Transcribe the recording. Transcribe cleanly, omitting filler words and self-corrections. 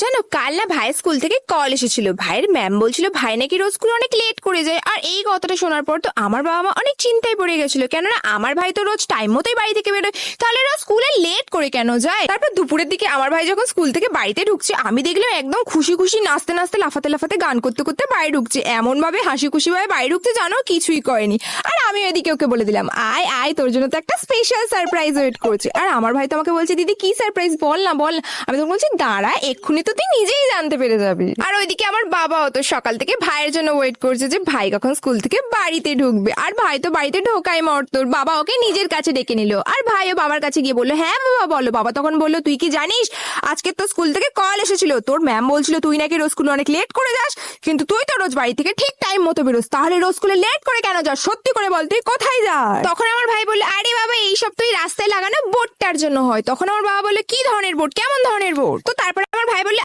জানো কাল না ভাইয়ের স্কুল থেকে কল এসেছিল। ভাইয়ের ম্যাম বলছিল ভাই নাকি রোজ স্কুলে অনেক লেট করে যায়। আর এই কথাটা শোনার পর তো আমার বাবা মা অনেক চিন্তায় পড়ে গেছিল, কেননা আমার ভাই তো রোজ টাইম মতোই বাড়ি থেকে বেরোয়, তাহলে রোজ স্কুলে লেট করে কেন যায়। তারপর দুপুরের দিকে আমার ভাই যখন স্কুল থেকে বাড়িতে ঢুকছে, আমি দেখলাম একদম খুশি খুশি নাচতে নাচতে লাফাতে লাফাতে গান করতে করতে বাড়ি ঢুকছে। এমন ভাবে হাসি খুশি ভাবে বাড়ি ঢুকছে জানো কিছুই করেনি। আর আমি এদিকে ওকে বলে দিলাম আয় আয়, তোর জন্য তো একটা স্পেশাল সারপ্রাইজ ওয়েট করছে। আর আমার ভাই তো আমাকে বলছে দিদি কি সারপ্রাইজ, বল না বল। আমি তো বলছি দাঁড়া, এক্ষুনি তো তুই নিজেই জানতে পেরে যাবি। আর ওইদিকে আমার বাবাও তো সকাল থেকে ভাইয়ের জন্য ওয়েট করছে যে ভাই কখন স্কুল থেকে বাড়িতে ঢুকবে। আর ভাই তো বাড়িতে ঢোকাই মর্তর, বাবা ওকে নিজের কাছে ডেকে নিল। আর ভাইও বাবার কাছে গিয়ে বললো হ্যাঁ বাবা বলো। বাবা তখন বললো তুই কি জানিস আজকে তো স্কুল থেকে কল এসেছিল, তোর ম্যাম বলছিল তুই নাকি রোজ স্কুলে অনেক লেট করে যাস, কিন্তু তুই তো রোজ বাড়ি থেকে ঠিক টাইম মতো বেরোস, তাহলে রোজ স্কুলে লেট করে কেন যাস, সত্যি করে বল তুই কোথায় যাস। তখন আমার ভাই বললো আরে বাবা এইসব তুই রাস্তায় লাগানো বোর্ডটার জন্য হয়। তখন আমার বাবা বললো কি ধরনের বোর্ড, কেমন ধরনের বোর্ড। তো তারপরে আমার ভাই বললো